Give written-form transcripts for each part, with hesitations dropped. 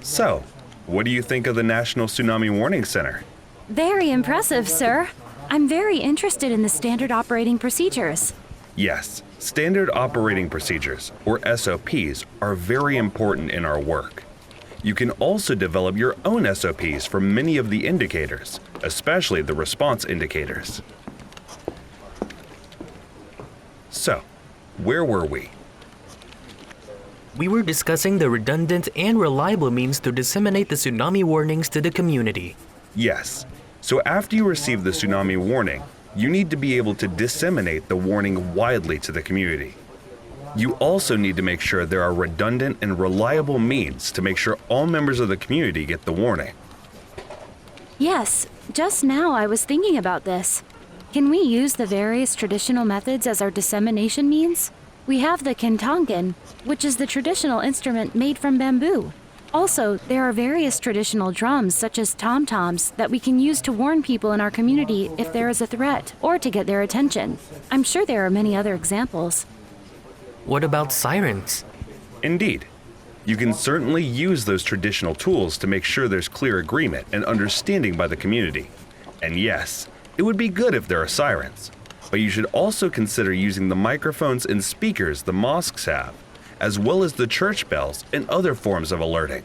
So, what do you think of the National Tsunami Warning Center? Very impressive, sir. I'm very interested in the standard operating procedures. Yes, standard operating procedures, or SOPs, are very important in our work. You can also develop your own SOPs for many of the indicators, especially the response indicators. So, where were we? We were discussing the redundant and reliable means to disseminate the tsunami warnings to the community. Yes. So after you receive the tsunami warning, you need to be able to disseminate the warning widely to the community. You also need to make sure there are redundant and reliable means to make sure all members of the community get the warning. Yes, just now I was thinking about this. Can we use the various traditional methods as our dissemination means? We have the kentangan, which is the traditional instrument made from bamboo. Also, there are various traditional drums, such as tom-toms, that we can use to warn people in our community if there is a threat or to get their attention. I'm sure there are many other examples. What about sirens? Indeed. You can certainly use those traditional tools to make sure there's clear agreement and understanding by the community. And yes, it would be good if there are sirens, but you should also consider using the microphones and speakers the mosques have, as well as the church bells and other forms of alerting.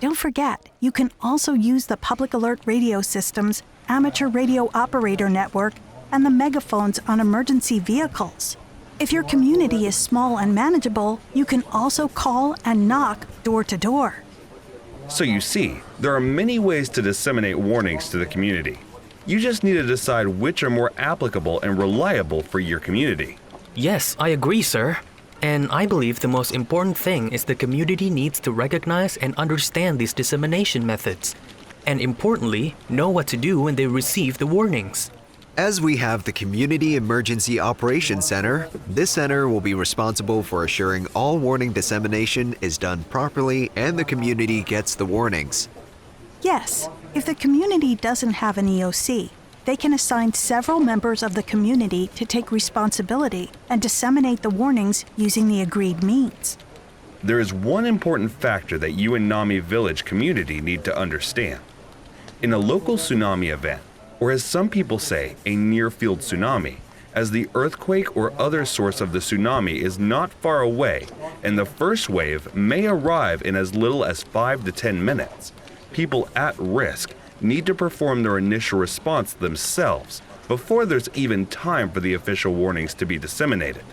Don't forget, you can also use the public alert radio systems, amateur radio operator network, and the megaphones on emergency vehicles. If your community is small and manageable, you can also call and knock door to door. So you see, there are many ways to disseminate warnings to the community. You just need to decide which are more applicable and reliable for your community. Yes, I agree, sir. And I believe the most important thing is the community needs to recognize and understand these dissemination methods. And importantly, know what to do when they receive the warnings. As we have the Community Emergency Operations Center, this center will be responsible for assuring all warning dissemination is done properly and the community gets the warnings. Yes, if the community doesn't have an EOC, they can assign several members of the community to take responsibility and disseminate the warnings using the agreed means. There is one important factor that you and Nami Village community need to understand. In a local tsunami event, or as some people say, a near-field tsunami, as the earthquake or other source of the tsunami is not far away and the first wave may arrive in as little as 5 to 10 minutes, people at risk need to perform their initial response themselves before there's even time for the official warnings to be disseminated.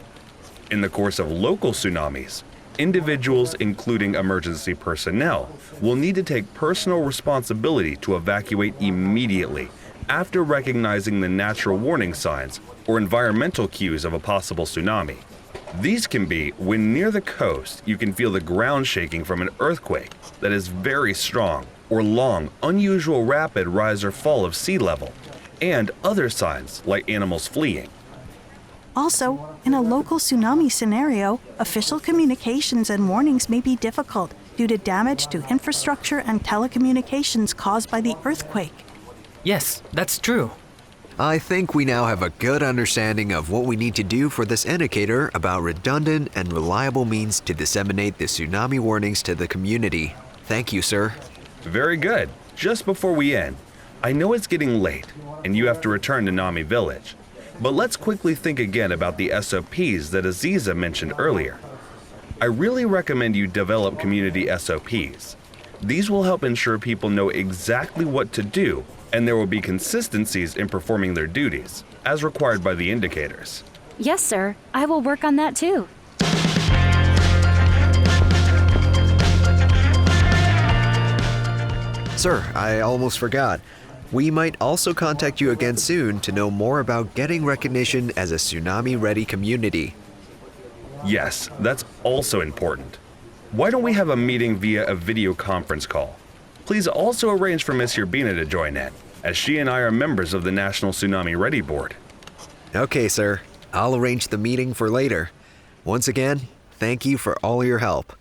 In the course of local tsunamis, individuals, including emergency personnel, will need to take personal responsibility to evacuate immediately after recognizing the natural warning signs or environmental cues of a possible tsunami. These can be when near the coast you can feel the ground shaking from an earthquake that is very strong, or long, unusual rapid rise or fall of sea level, and other signs like animals fleeing. Also, in a local tsunami scenario, official communications and warnings may be difficult due to damage to infrastructure and telecommunications caused by the earthquake. Yes, that's true. I think we now have a good understanding of what we need to do for this indicator about redundant and reliable means to disseminate the tsunami warnings to the community. Thank you, sir. Very good. Just before we end, I know it's getting late and you have to return to Nami Village, but let's quickly think again about the SOPs that Aziza mentioned earlier. I really recommend you develop community SOPs. These will help ensure people know exactly what to do, and there will be consistencies in performing their duties, as required by the indicators. Yes, sir. I will work on that too. Sir, I almost forgot. We might also contact you again soon to know more about getting recognition as a tsunami-ready community. Yes, that's also important. Why don't we have a meeting via a video conference call? Please also arrange for Ms. Yerbina to join in, as she and I are members of the National Tsunami Ready Board. Okay, sir. I'll arrange the meeting for later. Once again, thank you for all your help.